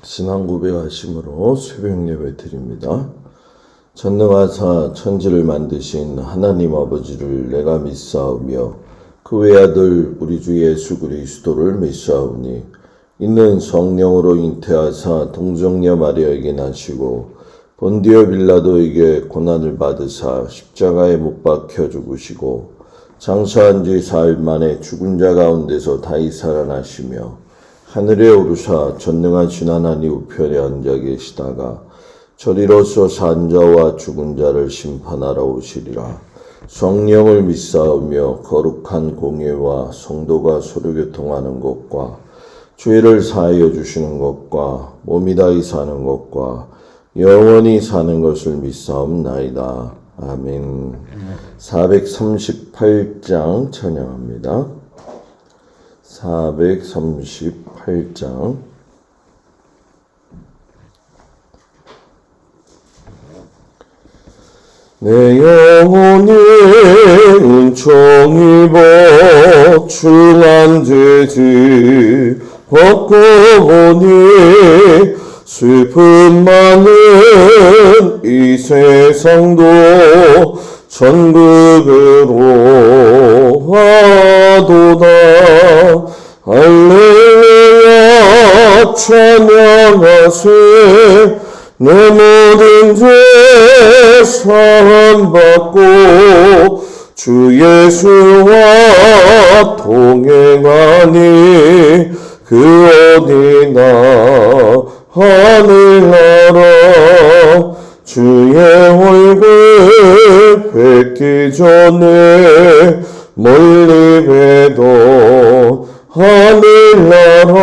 신앙 고백하심으로 새벽 예배 드립니다. 전능하사 천지를 만드신 하나님 아버지를 내가 믿사오며 그 외아들 우리 주 예수 그리스도를 믿사오니 이는 성령으로 잉태하사 동정녀 마리아에게 나시고 본디오 빌라도에게 고난을 받으사 십자가에 못 박혀 죽으시고 장사한 지 사흘 만에 죽은 자 가운데서 다시 살아나시며 하늘에 오르사 전능하신 하나님 우편에 앉아 계시다가 저리로서 산 자와 죽은 자를 심판하러 오시리라. 성령을 믿사오며 거룩한 공예와 성도가 서로 교통하는 것과 죄를 사하여 주시는 것과 몸이 다히 사는 것과 영원히 사는 것을 믿사옵나이다. 아멘. 438장 찬양합니다. 438장 내 영혼이 은총 입어 충한 죄지 벗고 보니 슬픔 많은 이 세상도 천국으로 와도다. 할렐루야 찬양하세. 내 모든 죄 사함받고 주 예수와 동행하니 그 어디나 하늘나라. 주의 얼굴 뵙기 전에 멀리 뵈도 하늘나라.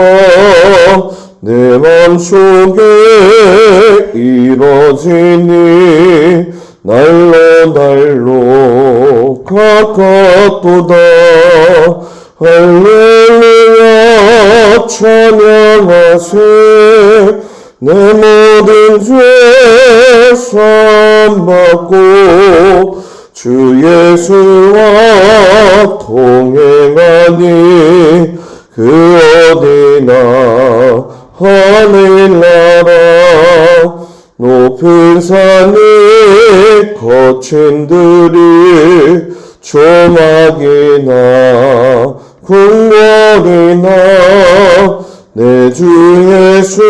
내 맘속에 이뤄지니 날로 가깝도다. 할렐루야 찬양하세. 내 모든 죄 사함받고 주 예수와 동행하니 그 어디나 하늘나라. 높은 산이 거친 들이 조막이나 궁궐이나 내 주 예수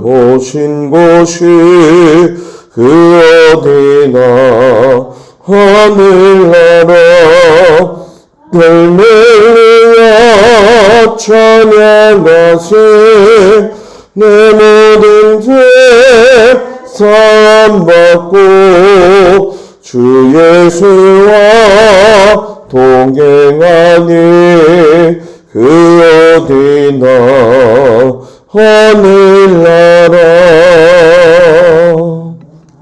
모신 곳이 그 어디나 하늘나라. 할렐루야 찬양하세. 내 모든 죄 사함받고 주 예수와 동행하니 그 어디나 하늘나라.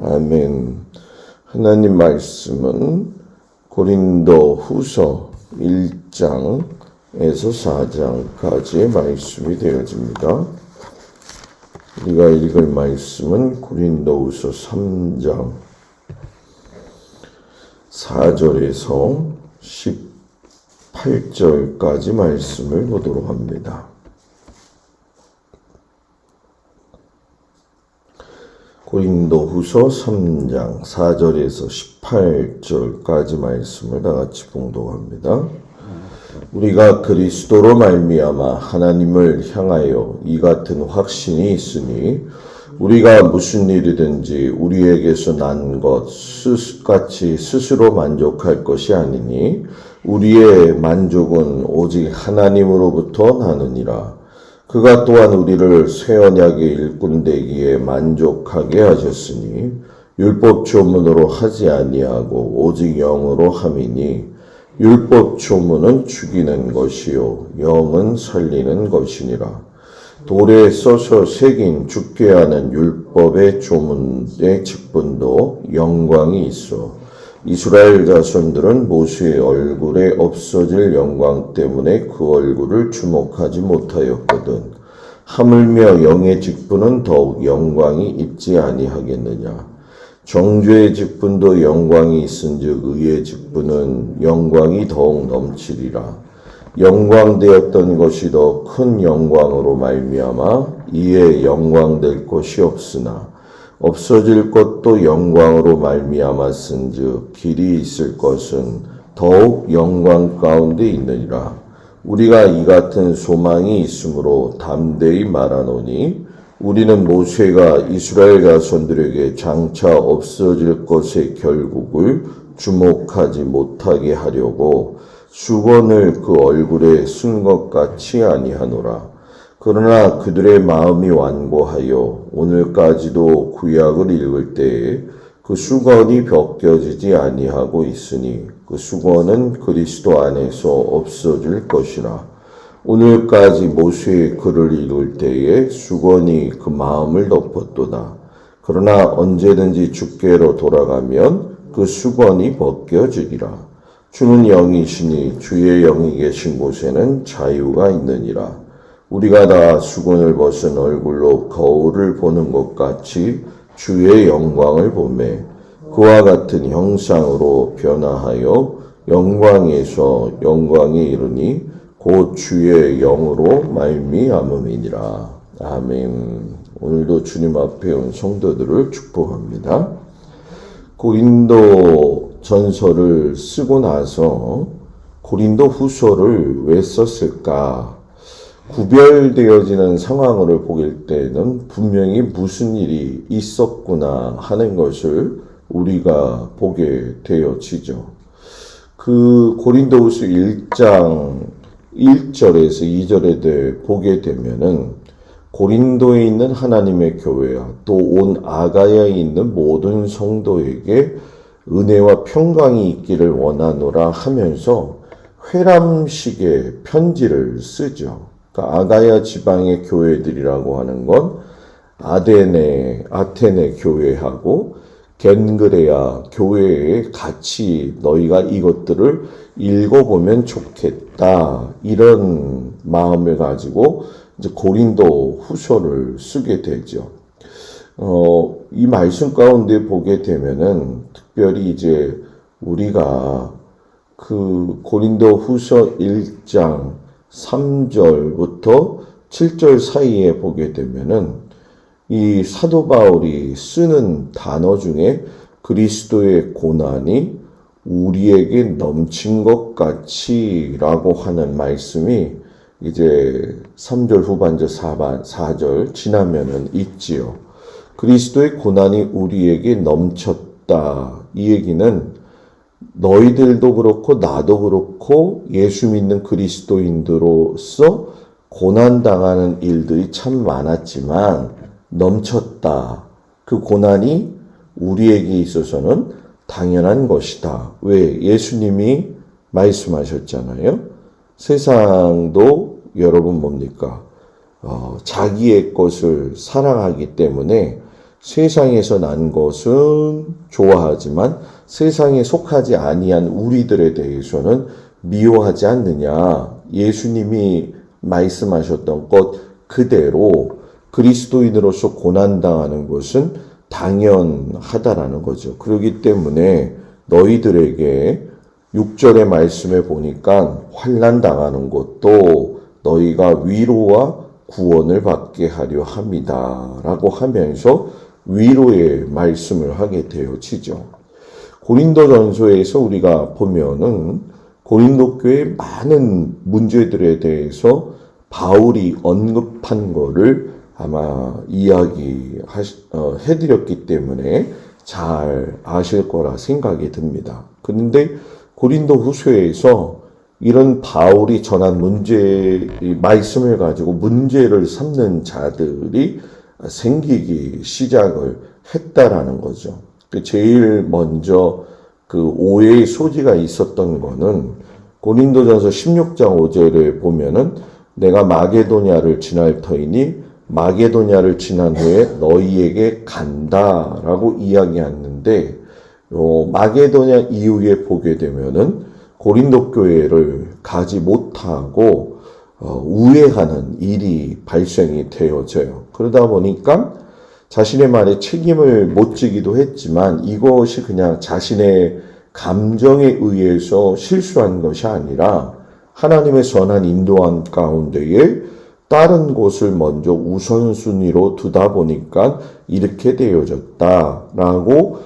아멘. 하나님 말씀은 고린도 후서 1장에서 4장까지의 말씀이 되어집니다. 우리가 읽을 말씀은 고린도후서 3장 4절에서 18절까지 말씀을 보도록 합니다. 고린도후서 3장 4절에서 18절까지 말씀을 다 같이 봉독합니다. 우리가 그리스도로 말미암아 하나님을 향하여 이 같은 확신이 있으니 우리가 무슨 일이든지 우리에게서 난 것 같이 스스로 만족할 것이 아니니 우리의 만족은 오직 하나님으로부터 나느니라. 그가 또한 우리를 새 언약의 일꾼 되기에 만족하게 하셨으니 율법 조문으로 하지 아니하고 오직 영으로 함이니 율법 조문은 죽이는 것이요 영은 살리는 것이니라. 돌에 써서 새긴 죽게 하는 율법의 조문의 직분도 영광이 있어 이스라엘 자손들은 모세의 얼굴에 없어질 영광 때문에 그 얼굴을 주목하지 못하였거든. 하물며 영의 직분은 더욱 영광이 있지 아니하겠느냐. 정죄의 직분도 영광이 있은즉 의의 직분은 영광이 더욱 넘치리라. 영광되었던 것이 더 큰 영광으로 말미암아 이에 영광될 것이 없으나 없어질 것도 영광으로 말미암았은즉 길이 있을 것은 더욱 영광 가운데 있느니라. 우리가 이 같은 소망이 있으므로 담대히 말하노니 우리는 모세가 이스라엘 자손들에게 장차 없어질 것의 결국을 주목하지 못하게 하려고 수건을 그 얼굴에 쓴 것 같이 아니하노라. 그러나 그들의 마음이 완고하여 오늘까지도 구약을 읽을 때에 그 수건이 벗겨지지 아니하고 있으니 그 수건은 그리스도 안에서 없어질 것이라. 오늘까지 모세의 글을 읽을 때에 수건이 그 마음을 덮었도다. 그러나 언제든지 주께로 돌아가면 그 수건이 벗겨지리라. 주는 영이시니 주의 영이 계신 곳에는 자유가 있느니라. 우리가 다 수건을 벗은 얼굴로 거울을 보는 것 같이 주의 영광을 보매 그와 같은 형상으로 변화하여 영광에서 영광에 이르니 곧 주의 영으로 말미암음이니라. 아멘. 오늘도 주님 앞에 온 성도들을 축복합니다. 고린도 전서를 쓰고 나서 고린도 후서를 왜 썼을까? 구별되어지는 상황을 보길 때는 분명히 무슨 일이 있었구나 하는 것을 우리가 보게 되어지죠. 그 고린도후서 1장 1절에서 2절에 보게 되면은 고린도에 있는 하나님의 교회와 또 온 아가야에 있는 모든 성도에게 은혜와 평강이 있기를 원하노라 하면서 회람식의 편지를 쓰죠. 그러니까 아가야 지방의 교회들이라고 하는 건 아테네 교회하고 겐그레아 교회에 같이 너희가 이것들을 읽어보면 좋겠다. 이런 마음을 가지고 이제 고린도 후서를 쓰게 되죠. 이 말씀 가운데 보게 되면은 특별히 이제 우리가 그 고린도 후서 1장 3절부터 7절 사이에 보게 되면은 이 사도 바울이 쓰는 단어 중에 그리스도의 고난이 우리에게 넘친 것 같이라고 하는 말씀이 이제 3절 후반절 4절 지나면은 있지요. 그리스도의 고난이 우리에게 넘쳤다. 이 얘기는 너희들도 그렇고 나도 그렇고 예수 믿는 그리스도인들로서 고난당하는 일들이 참 많았지만 넘쳤다. 그 고난이 우리에게 있어서는 당연한 것이다. 왜? 예수님이 말씀하셨잖아요. 세상도 여러분 뭡니까? 자기의 것을 사랑하기 때문에 세상에서 난 것은 좋아하지만 세상에 속하지 아니한 우리들에 대해서는 미워하지 않느냐. 예수님이 말씀하셨던 것 그대로 그리스도인으로서 고난당하는 것은 당연하다라는 거죠. 그렇기 때문에 너희들에게 6절의 말씀에 보니까 환난 당하는 것도 너희가 위로와 구원을 받게 하려 함이다 라고 하면서 위로의 말씀을 하게 되어지죠. 고린도전서에서 우리가 보면은 고린도 교회의 많은 문제들에 대해서 바울이 언급한 거를 아마 해드렸기 때문에 잘 아실 거라 생각이 듭니다. 그런데 고린도 후서에서 이런 바울이 전한 말씀을 가지고 문제를 삼는 자들이 생기기 시작을 했다라는 거죠. 제일 먼저 그 오해의 소지가 있었던 거는 고린도전서 16장 5절에 보면은 내가 마게도냐를 지날 터이니 마게도냐를 지난 후에 너희에게 간다라고 이야기했는데 마게도냐 이후에 보게 되면은 고린도 교회를 가지 못하고 우회하는 일이 발생이 되어져요. 그러다 보니까 자신의 말에 책임을 못 지기도 했지만 이것이 그냥 자신의 감정에 의해서 실수한 것이 아니라 하나님의 선한 인도한 가운데에 다른 곳을 먼저 우선순위로 두다 보니까 이렇게 되어졌다라고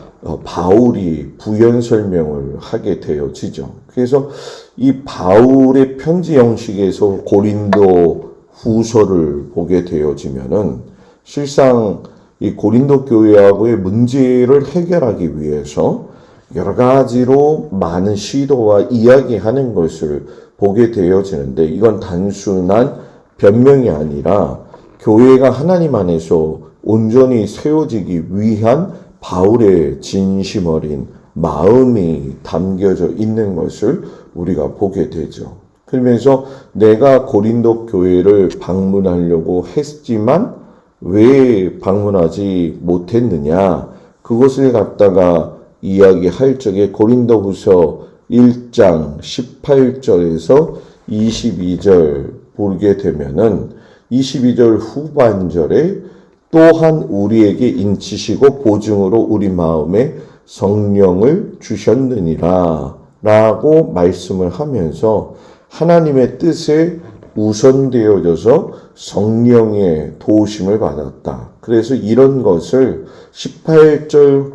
바울이 부연 설명을 하게 되어지죠. 그래서 이 바울의 편지 형식에서 고린도 후서를 보게 되어지면은 실상 이 고린도 교회하고의 문제를 해결하기 위해서 여러 가지로 많은 시도와 이야기하는 것을 보게 되어지는데, 이건 단순한 변명이 아니라 교회가 하나님 안에서 온전히 세워지기 위한 바울의 진심 어린 마음이 담겨져 있는 것을 우리가 보게 되죠. 그러면서 내가 고린도 교회를 방문하려고 했지만 왜 방문하지 못했느냐, 그것을 갖다가 이야기할 적에 고린도후서 1장 18절에서 22절 보게 되면은 22절 후반절에 또한 우리에게 인치시고 보증으로 우리 마음에 성령을 주셨느니라 라고 말씀을 하면서 하나님의 뜻에 우선되어져서 성령의 도우심을 받았다. 그래서 이런 것을 18절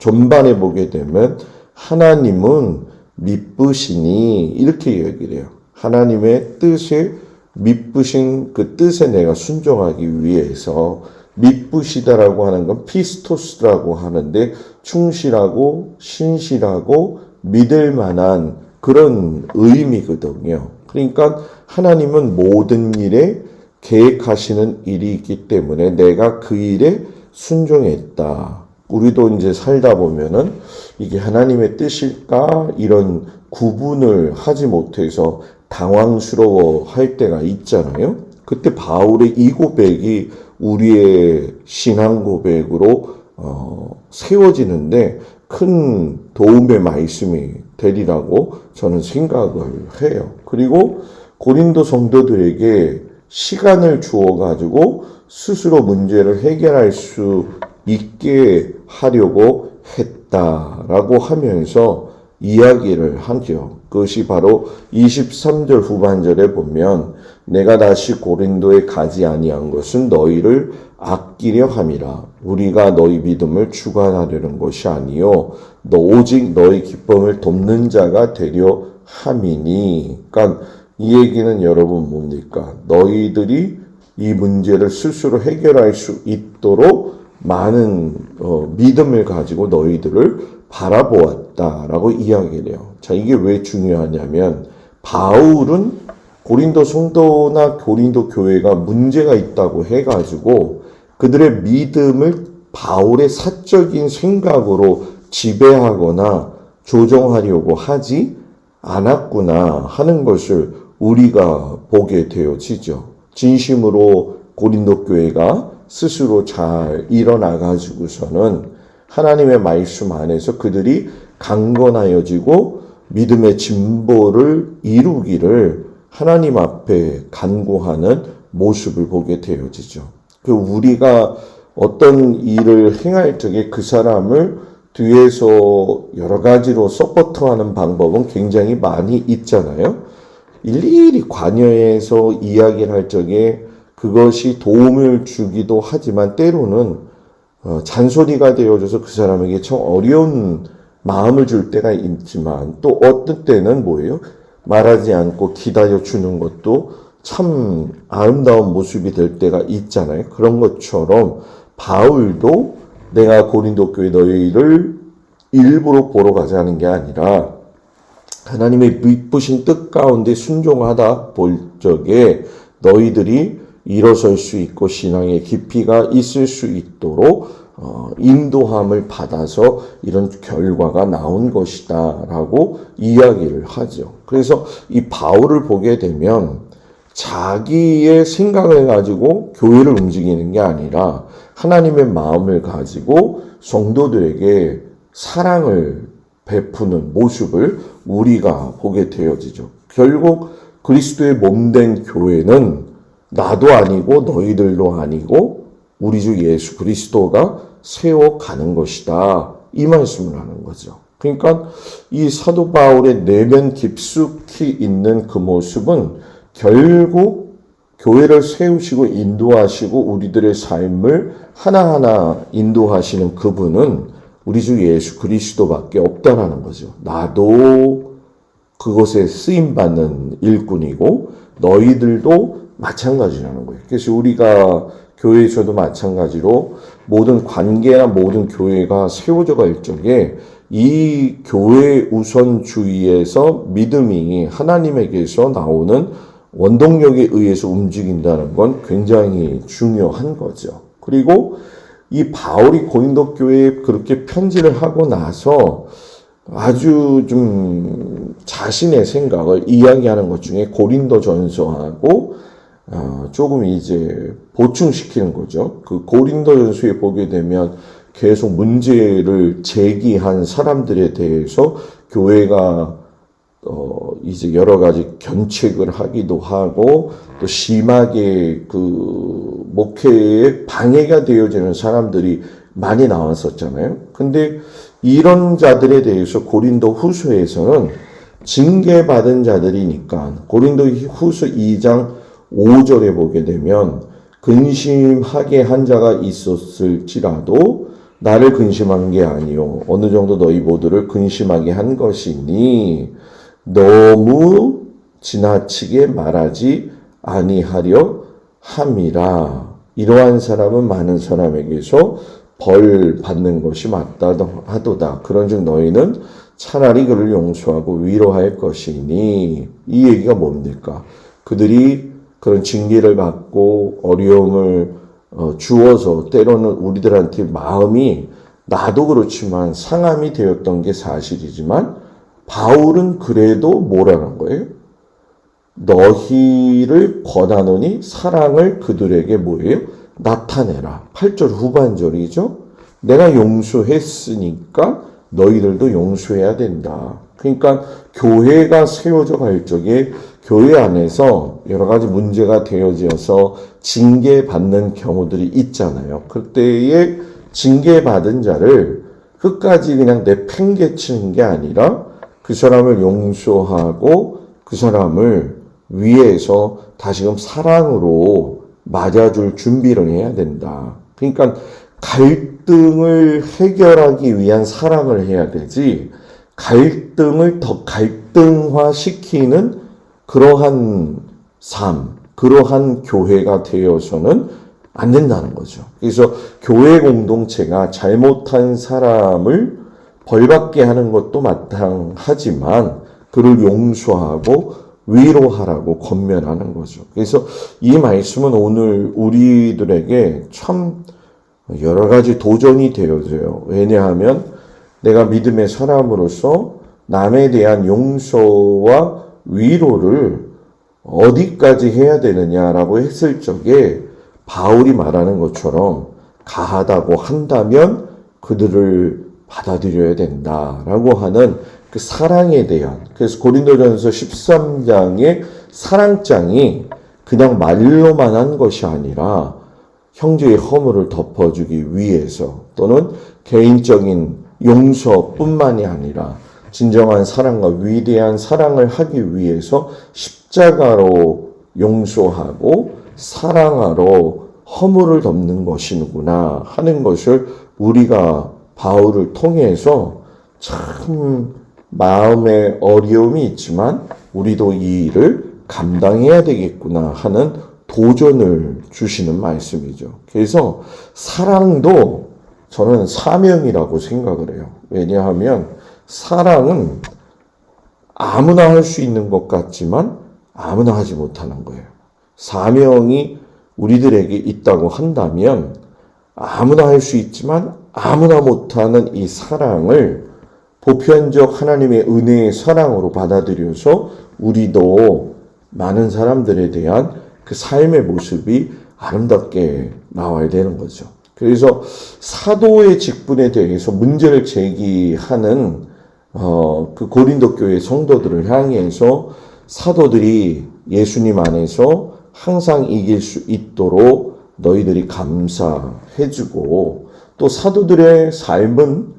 전반에 보게 되면 하나님은 미쁘시니 이렇게 얘기를 해요. 하나님의 뜻에 미쁘신 그 뜻에 내가 순종하기 위해서, 미쁘시다라고 하는 건 피스토스라고 하는데 충실하고 신실하고 믿을 만한 그런 의미거든요. 그러니까 하나님은 모든 일에 계획하시는 일이 있기 때문에 내가 그 일에 순종했다. 우리도 이제 살다 보면은 이게 하나님의 뜻일까? 이런 구분을 하지 못해서 당황스러워 할 때가 있잖아요. 그때 바울의 이 고백이 우리의 신앙 고백으로 세워지는데 큰 도움의 말씀이 되리라고 저는 생각을 해요. 그리고 고린도 성도들에게 시간을 주어가지고 스스로 문제를 해결할 수 있게 하려고 했다라고 하면서 이야기를 하죠. 그것이 바로 23절 후반절에 보면 내가 다시 고린도에 가지 아니한 것은 너희를 아끼려 함이라. 우리가 너희 믿음을 주관하려는 것이 아니요 오직 너희 기쁨을 돕는 자가 되려 함이니. 그러니까 이 얘기는 여러분 뭡니까? 너희들이 이 문제를 스스로 해결할 수 있도록 많은 믿음을 가지고 너희들을 바라보았다라고 이야기를 해요. 자, 이게 왜 중요하냐면 바울은 고린도 성도나 고린도 교회가 문제가 있다고 해가지고 그들의 믿음을 바울의 사적인 생각으로 지배하거나 조정하려고 하지 않았구나 하는 것을 우리가 보게 되어지죠. 진심으로 고린도 교회가 스스로 잘 일어나가지고서는 하나님의 말씀 안에서 그들이 강건하여지고 믿음의 진보를 이루기를 하나님 앞에 간구하는 모습을 보게 되어지죠. 그 우리가 어떤 일을 행할 적에 그 사람을 뒤에서 여러 가지로 서포트하는 방법은 굉장히 많이 있잖아요. 일일이 관여해서 이야기를 할 적에 그것이 도움을 주기도 하지만 때로는 잔소리가 되어져서 그 사람에게 참 어려운 마음을 줄 때가 있지만 또 어떤 때는 뭐예요? 말하지 않고 기다려주는 것도 참 아름다운 모습이 될 때가 있잖아요. 그런 것처럼 바울도 내가 고린도 교회 너희를 일부러 보러 가자는 게 아니라 하나님의 미쁘신 뜻 가운데 순종하다 볼 적에 너희들이 일어설 수 있고 신앙의 깊이가 있을 수 있도록 인도함을 받아서 이런 결과가 나온 것이다 라고 이야기를 하죠. 그래서 이 바울을 보게 되면 자기의 생각을 가지고 교회를 움직이는 게 아니라 하나님의 마음을 가지고 성도들에게 사랑을 베푸는 모습을 우리가 보게 되어지죠. 결국 그리스도의 몸된 교회는 나도 아니고 너희들도 아니고 우리 주 예수 그리스도가 세워가는 것이다. 이 말씀을 하는 거죠. 그러니까 이 사도 바울의 내면 깊숙이 있는 그 모습은 결국 교회를 세우시고 인도하시고 우리들의 삶을 하나하나 인도하시는 그분은 우리 주 예수 그리스도밖에 없다라는 거죠. 나도 그것에 쓰임받는 일꾼이고 너희들도 마찬가지라는 거예요. 그래서 우리가 교회에서도 마찬가지로 모든 관계나 모든 교회가 세워져 갈 적에 이 교회 우선주의에서 믿음이 하나님에게서 나오는 원동력에 의해서 움직인다는 건 굉장히 중요한 거죠. 그리고 이 바울이 고린도 교회에 그렇게 편지를 하고 나서 아주 좀 자신의 생각을 이야기하는 것 중에 고린도전서하고 조금 이제 보충시키는 거죠. 그 고린도전서에 보게 되면 계속 문제를 제기한 사람들에 대해서 교회가 이제 여러 가지 견책을 하기도 하고 또 심하게 그 목회에 방해가 되어지는 사람들이 많이 나왔었잖아요. 근데 이런 자들에 대해서 고린도 후서에서는 징계받은 자들이니까 고린도 후서 2장 5절에 보게 되면 근심하게 한 자가 있었을지라도 나를 근심한 게 아니요 어느 정도 너희 모두를 근심하게 한 것이니 너무 지나치게 말하지 아니하려 함이라. 이러한 사람은 많은 사람에게서 벌 받는 것이 맞다 하도다. 그런즉 너희는 차라리 그를 용서하고 위로할 것이니. 이 얘기가 뭡니까? 그들이 그런 징계를 받고 어려움을 주어서 때로는 우리들한테 마음이 나도 그렇지만 상함이 되었던 게 사실이지만 바울은 그래도 뭐라는 거예요? 너희를 권하노니 사랑을 그들에게 뭐예요? 나타내라. 8절 후반절이죠. 내가 용서했으니까 너희들도 용서해야 된다. 그러니까 교회가 세워져 갈 적에 교회 안에서 여러 가지 문제가 되어져서 징계받는 경우들이 있잖아요. 그때에 징계받은 자를 끝까지 그냥 내팽개치는 게 아니라 그 사람을 용서하고 그 사람을 위해서 다시금 사랑으로 맞아줄 준비를 해야 된다. 그러니까 갈등을 해결하기 위한 사랑을 해야 되지 갈등을 더 갈등화시키는 그러한 삶, 그러한 교회가 되어서는 안 된다는 거죠. 그래서 교회 공동체가 잘못한 사람을 벌받게 하는 것도 마땅하지만 그를 용서하고 위로하라고 권면하는 거죠. 그래서 이 말씀은 오늘 우리들에게 참 여러 가지 도전이 되어져요. 왜냐하면 내가 믿음의 사람으로서 남에 대한 용서와 위로를 어디까지 해야 되느냐라고 했을 적에 바울이 말하는 것처럼 가하다고 한다면 그들을 받아들여야 된다라고 하는 그 사랑에 대한 그래서 고린도전서 13장의 사랑장이 그냥 말로만 한 것이 아니라 형제의 허물을 덮어주기 위해서 또는 개인적인 용서뿐만이 아니라 진정한 사랑과 위대한 사랑을 하기 위해서 십자가로 용서하고 사랑하러 허물을 덮는 것이구나 하는 것을 우리가 바울을 통해서 참 마음에 어려움이 있지만 우리도 이 일을 감당해야 되겠구나 하는 도전을 주시는 말씀이죠. 그래서 사랑도 저는 사명이라고 생각을 해요. 왜냐하면 사랑은 아무나 할 수 있는 것 같지만 아무나 하지 못하는 거예요. 사명이 우리들에게 있다고 한다면 아무나 할 수 있지만 아무나 못하는 이 사랑을 보편적 하나님의 은혜의 사랑으로 받아들여서 우리도 많은 사람들에 대한 그 삶의 모습이 아름답게 나와야 되는 거죠. 그래서 사도의 직분에 대해서 문제를 제기하는 그 고린도 교회 성도들을 향해서 사도들이 예수님 안에서 항상 이길 수 있도록 너희들이 감사해주고 또 사도들의 삶은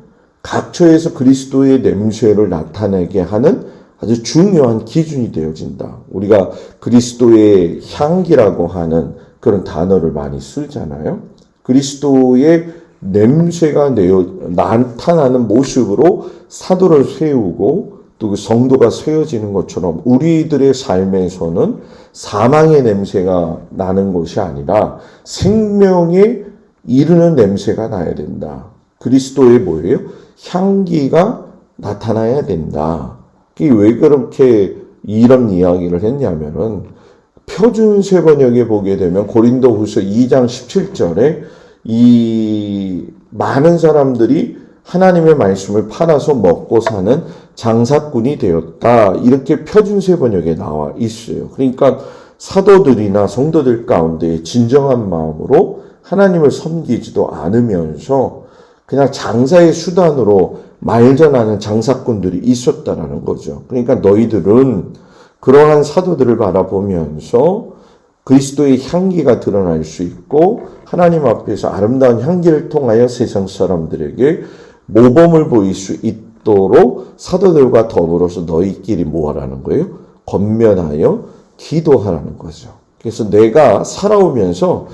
각처에서 그리스도의 냄새를 나타내게 하는 아주 중요한 기준이 되어진다. 우리가 그리스도의 향기라고 하는 그런 단어를 많이 쓰잖아요. 그리스도의 냄새가 나타나는 모습으로 사도를 세우고 또 그 성도가 세워지는 것처럼 우리들의 삶에서는 사망의 냄새가 나는 것이 아니라 생명에 이르는 냄새가 나야 된다. 그리스도의 뭐예요? 향기가 나타나야 된다. 그게 왜 그렇게 이런 이야기를 했냐면은 표준세 번역에 보게 되면 고린도후서 2장 17절에 이 많은 사람들이 하나님의 말씀을 팔아서 먹고 사는 장사꾼이 되었다. 이렇게 표준세 번역에 나와 있어요. 그러니까 사도들이나 성도들 가운데 진정한 마음으로 하나님을 섬기지도 않으면서 그냥 장사의 수단으로 말 전하는 장사꾼들이 있었다라는 거죠. 그러니까 너희들은 그러한 사도들을 바라보면서 그리스도의 향기가 드러날 수 있고 하나님 앞에서 아름다운 향기를 통하여 세상 사람들에게 모범을 보일 수 있도록 사도들과 더불어서 너희끼리 뭐 하라는 거예요? 권면하여 기도하라는 거죠. 그래서 내가 살아오면서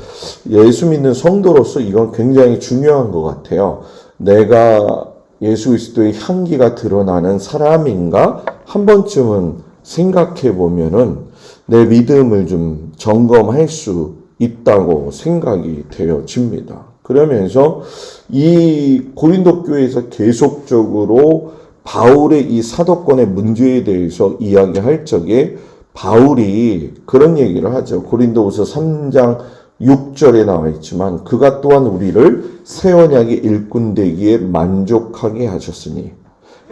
예수 믿는 성도로서 이건 굉장히 중요한 것 같아요. 내가 예수 그리스도의 향기가 드러나는 사람인가 한 번쯤은 생각해 보면은 내 믿음을 좀 점검할 수 있다고 생각이 되어집니다. 그러면서 이 고린도 교회에서 계속적으로 바울의 이 사도권의 문제에 대해서 이야기할 적에 바울이 그런 얘기를 하죠. 고린도후서 3장 6절에 나와 있지만 그가 또한 우리를 새 언약의 일꾼 되기에 만족하게 하셨으니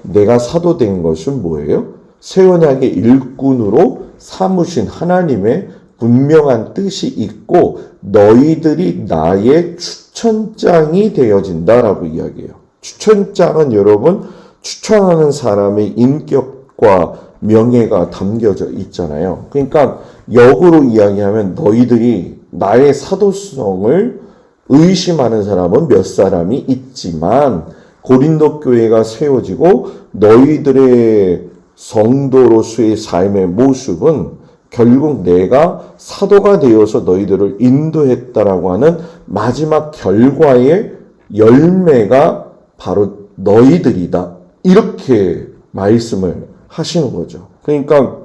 내가 사도된 것은 뭐예요? 새 언약의 일꾼으로 삼으신 하나님의 분명한 뜻이 있고 너희들이 나의 추천장이 되어진다라고 이야기해요. 추천장은 여러분 추천하는 사람의 인격과 명예가 담겨져 있잖아요. 그러니까 역으로 이야기하면 너희들이 나의 사도성을 의심하는 사람은 몇 사람이 있지만 고린도 교회가 세워지고 너희들의 성도로서의 삶의 모습은 결국 내가 사도가 되어서 너희들을 인도했다라고 하는 마지막 결과의 열매가 바로 너희들이다. 이렇게 말씀을 하시는 거죠. 그러니까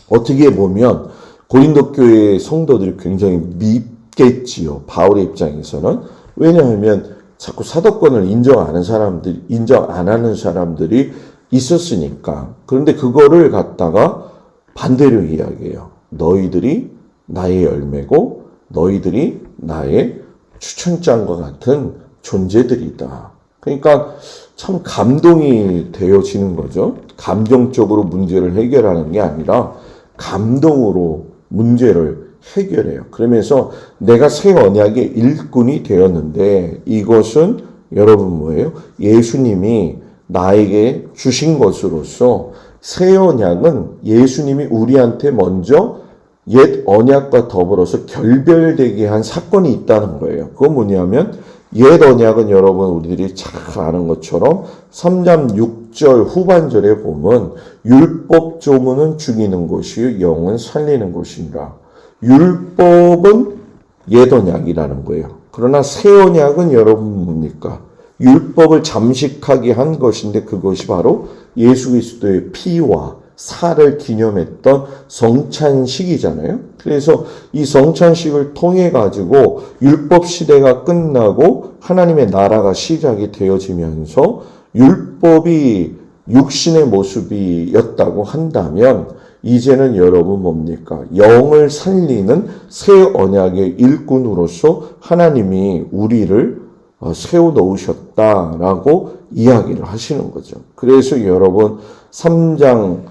어떻게 보면 고린도 교회의 성도들이 굉장히 밉겠지요. 바울의 입장에서는. 왜냐하면 자꾸 사도권을 인정 안 하는 사람들이 있었으니까. 그런데 그거를 갖다가 반대로 이야기해요. 너희들이 나의 열매고 너희들이 나의 추천장과 같은 존재들이다. 그러니까 참 감동이 되어지는 거죠. 감정적으로 문제를 해결하는 게 아니라 감동으로 문제를 해결해요. 그러면서 내가 새 언약의 일꾼이 되었는데 이것은 여러분 뭐예요? 예수님이 나에게 주신 것으로서 새 언약은 예수님이 우리한테 먼저 옛 언약과 더불어서 결별되게 한 사건이 있다는 거예요. 그건 뭐냐면 옛 언약은 여러분 우리들이 잘 아는 것처럼 3장 6절 후반절에 보면 율법 조문은 죽이는 것이요 영은 살리는 것이니라. 율법은 옛 언약이라는 거예요. 그러나 새 언약은 여러분 뭡니까? 율법을 잠식하게 한 것인데 그것이 바로 예수 그리스도의 피와 살을 기념했던 성찬식이잖아요. 그래서 이 성찬식을 통해 가지고 율법 시대가 끝나고 하나님의 나라가 시작이 되어지면서 율법이 육신의 모습이었다고 한다면 이제는 여러분 뭡니까? 영을 살리는 새 언약의 일꾼으로서 하나님이 우리를 세워놓으셨다라고 이야기를 하시는 거죠. 그래서 여러분 3장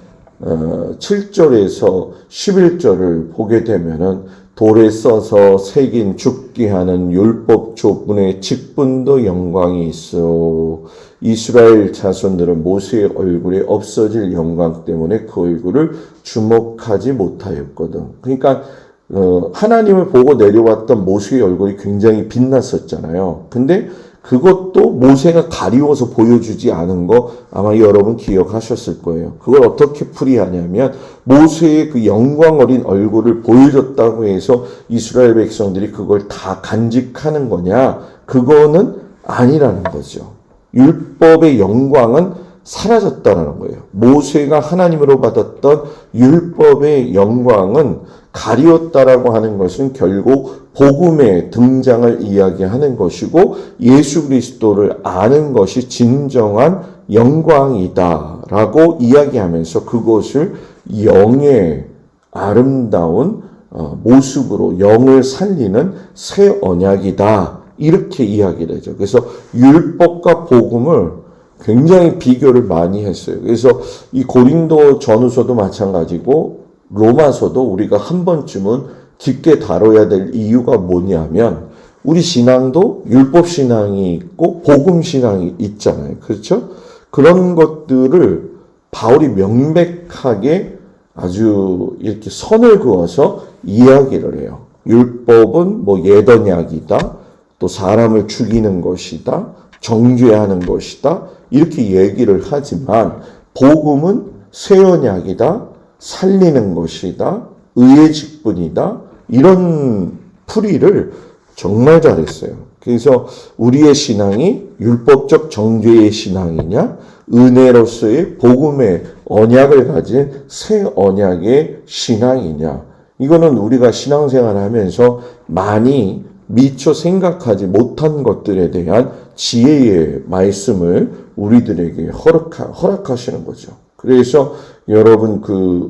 7절에서 11절을 보게 되면은 돌에 써서 새긴 죽게 하는 율법 조문의 직분도 영광이 있어. 이스라엘 자손들은 모세의 얼굴에 없어질 영광 때문에 그 얼굴을 주목하지 못하였거든. 그러니까 하나님을 보고 내려왔던 모세의 얼굴이 굉장히 빛났었잖아요. 근데 그것도 모세가 가리워서 보여주지 않은 거 아마 여러분 기억하셨을 거예요. 그걸 어떻게 풀이하냐면 모세의 그 영광 어린 얼굴을 보여줬다고 해서 이스라엘 백성들이 그걸 다 간직하는 거냐? 그거는 아니라는 거죠. 율법의 영광은 사라졌다는 거예요. 모세가 하나님으로 받았던 율법의 영광은 가리웠다라고 하는 것은 결국 복음의 등장을 이야기하는 것이고 예수 그리스도를 아는 것이 진정한 영광이다라고 이야기하면서 그것을 영의 아름다운 모습으로 영을 살리는 새 언약이다. 이렇게 이야기를 하죠. 그래서 율법과 복음을 굉장히 비교를 많이 했어요. 그래서 이 고린도 전후서도 마찬가지고 로마서도 우리가 한 번쯤은 깊게 다뤄야 될 이유가 뭐냐면 우리 신앙도 율법 신앙이 있고 복음 신앙이 있잖아요. 그렇죠? 그런 것들을 바울이 명백하게 아주 이렇게 선을 그어서 이야기를 해요. 율법은 뭐 옛 언약이다. 또 사람을 죽이는 것이다. 정죄하는 것이다. 이렇게 얘기를 하지만 복음은 새 언약이다. 살리는 것이다. 의의 직분이다. 이런 풀이를 정말 잘했어요. 그래서 우리의 신앙이 율법적 정죄의 신앙이냐 은혜로서의 복음의 언약을 가진 새 언약의 신앙이냐 이거는 우리가 신앙생활을 하면서 많이 미처 생각하지 못한 것들에 대한 지혜의 말씀을 우리들에게 허락하시는 거죠. 그래서 여러분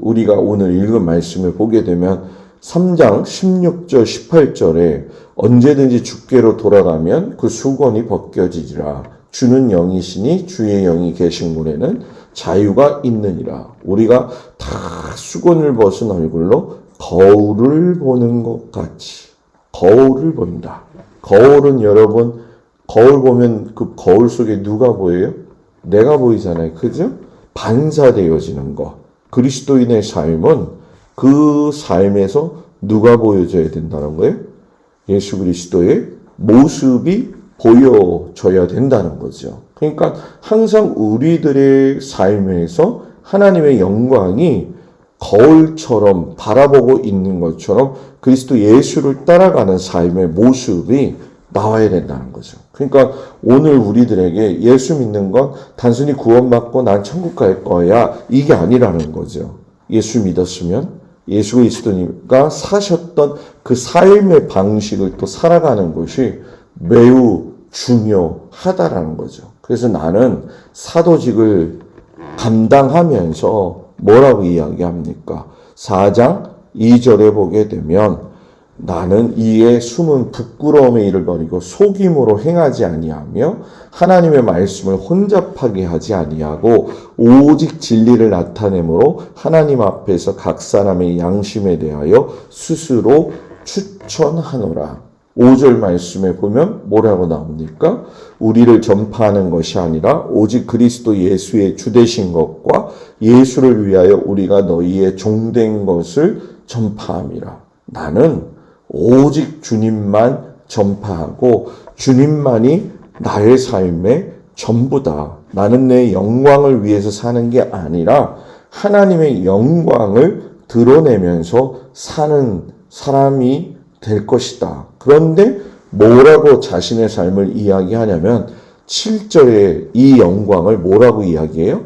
우리가 오늘 읽은 말씀을 보게 되면 3장 16절 18절에 언제든지 주께로 돌아가면 그 수건이 벗겨지리라. 주는 영이시니 주의 영이 계신 곳에는 자유가 있느니라. 우리가 다 수건을 벗은 얼굴로 거울을 보는 것 같이 거울을 본다. 거울은 여러분 거울 보면 그 거울 속에 누가 보여요? 내가 보이잖아요. 그죠? 반사되어지는 것. 그리스도인의 삶은 그 삶에서 누가 보여져야 된다는 거예요? 예수 그리스도의 모습이 보여져야 된다는 거죠. 그러니까 항상 우리들의 삶에서 하나님의 영광이 거울처럼 바라보고 있는 것처럼 그리스도 예수를 따라가는 삶의 모습이 나와야 된다는 거죠. 그러니까 오늘 우리들에게 예수 믿는 건 단순히 구원받고 난 천국 갈 거야 이게 아니라는 거죠. 예수 믿었으면 예수 그리스도가 사셨던 그 삶의 방식을 또 살아가는 것이 매우 중요하다라는 거죠. 그래서 나는 사도직을 감당하면서 뭐라고 이야기합니까? 4장 2절에 보게 되면 나는 이에 숨은 부끄러움의 일을 버리고 속임으로 행하지 아니하며 하나님의 말씀을 혼잡하게 하지 아니하고 오직 진리를 나타내므로 하나님 앞에서 각 사람의 양심에 대하여 스스로 추천하노라. 5절 말씀에 보면 뭐라고 나옵니까? 우리를 전파하는 것이 아니라 오직 그리스도 예수의 주되신 것과 예수를 위하여 우리가 너희의 종된 것을 전파함이라. 나는 오직 주님만 전파하고 주님만이 나의 삶의 전부다. 나는 내 영광을 위해서 사는 게 아니라 하나님의 영광을 드러내면서 사는 사람이 될 것이다. 그런데 뭐라고 자신의 삶을 이야기하냐면 7절에 이 영광을 뭐라고 이야기해요?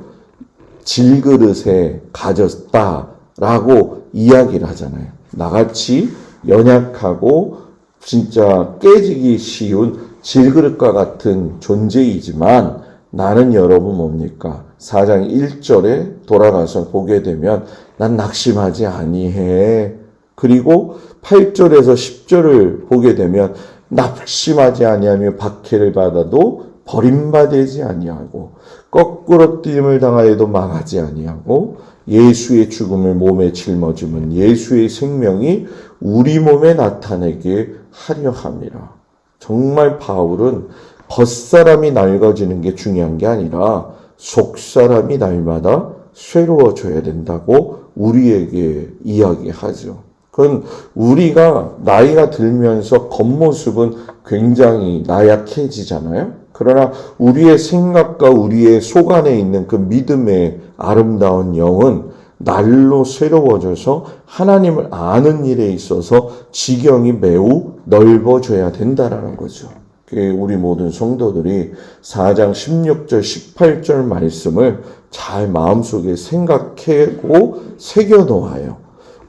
질그릇에 가졌다라고 이야기를 하잖아요. 나같이 연약하고 진짜 깨지기 쉬운 질그릇과 같은 존재이지만 나는 여러분 뭡니까? 4장 1절에 돌아가서 보게 되면 난 낙심하지 아니해. 그리고 8절에서 10절을 보게 되면 낙심하지 아니하며 박해를 받아도 버림받지 아니하고 거꾸로 뛰임을 당하여도 망하지 아니하고 예수의 죽음을 몸에 짊어지면 예수의 생명이 우리 몸에 나타내게 하려 함이라. 정말 바울은 겉사람이 낡아지는 게 중요한 게 아니라 속사람이 날마다 새로워져야 된다고 우리에게 이야기하죠. 그건 우리가 나이가 들면서 겉모습은 굉장히 나약해지잖아요. 그러나 우리의 생각과 우리의 속 안에 있는 그 믿음의 아름다운 영은 날로 새로워져서 하나님을 아는 일에 있어서 지경이 매우 넓어져야 된다라는 거죠. 우리 모든 성도들이 4장 16절 18절 말씀을 잘 마음속에 생각하고 새겨놓아요.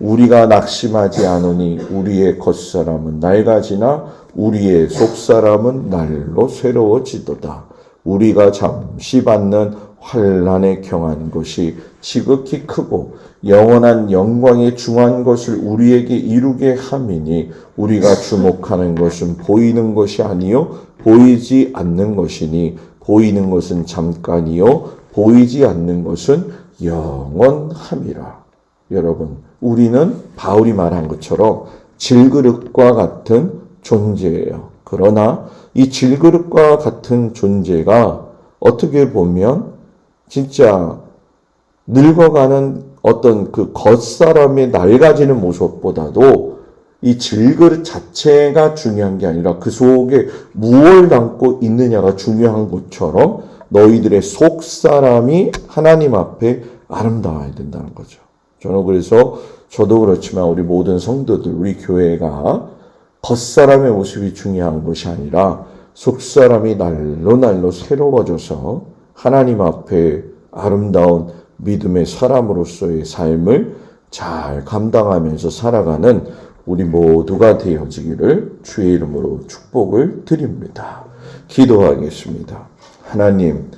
우리가 낙심하지 않으니 우리의 겉사람은 낡아지나 우리의 속사람은 날로 새로워지도다. 우리가 잠시 받는 환난에 경한 것이 지극히 크고 영원한 영광에 중한 것을 우리에게 이루게 함이니 우리가 주목하는 것은 보이는 것이 아니요 보이지 않는 것이니 보이는 것은 잠깐이요 보이지 않는 것은 영원함이라. 여러분, 우리는 바울이 말한 것처럼 질그릇과 같은 존재예요. 그러나 이 질그릇과 같은 존재가 어떻게 보면 진짜 늙어가는 어떤 그 겉사람의 낡아지는 모습보다도 이 질그릇 자체가 중요한 게 아니라 그 속에 무엇을 담고 있느냐가 중요한 것처럼 너희들의 속사람이 하나님 앞에 아름다워야 된다는 거죠. 저는 그래서 저도 그렇지만 우리 모든 성도들, 우리 교회가 겉사람의 모습이 중요한 것이 아니라 속사람이 날로 새로워져서 하나님 앞에 아름다운 믿음의 사람으로서의 삶을 잘 감당하면서 살아가는 우리 모두가 되어지기를 주의 이름으로 축복을 드립니다. 기도하겠습니다. 하나님,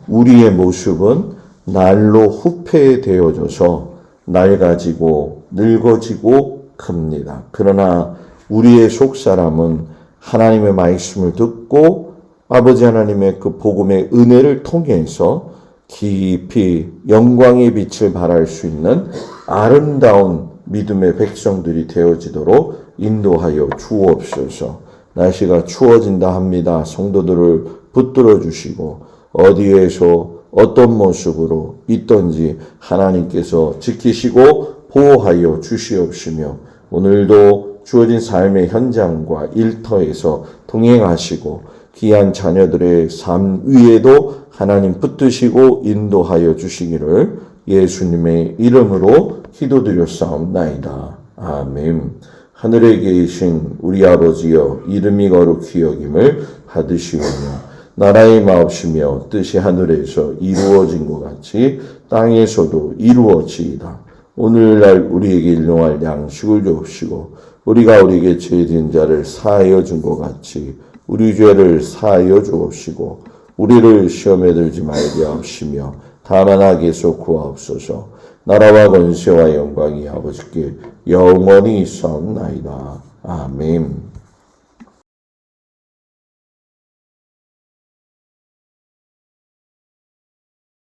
우리의 모습은 날로 후패되어져서 낡아지고 늙어지고 큽니다. 그러나 우리의 속사람은 하나님의 말씀을 듣고 아버지 하나님의 그 복음의 은혜를 통해서 깊이 영광의 빛을 발할 수 있는 아름다운 믿음의 백성들이 되어지도록 인도하여 주옵소서. 날씨가 추워진다 합니다. 성도들을 붙들어 주시고 어디에서 어떤 모습으로 있던지 하나님께서 지키시고 보호하여 주시옵시며 오늘도 주어진 삶의 현장과 일터에서 동행하시고 귀한 자녀들의 삶 위에도 하나님 붙드시고 인도하여 주시기를 예수님의 이름으로 기도드렸사옵나이다. 아멘. 하늘에 계신 우리 아버지여 이름이 거룩히 여김을 받으시오며 나라의 마옵시며 뜻이 하늘에서 이루어진 것 같이 땅에서도 이루어지이다. 오늘날 우리에게 일용할 양식을 주옵시고 우리가 우리에게 죄진 자를 사하여 준 것 같이 우리 죄를 사하여 주옵시고 우리를 시험에 들지 말게 하옵시며 다만 악에서 구하옵소서. 나라와 권세와 영광이 아버지께 영원히 있사옵나이다. 아멘.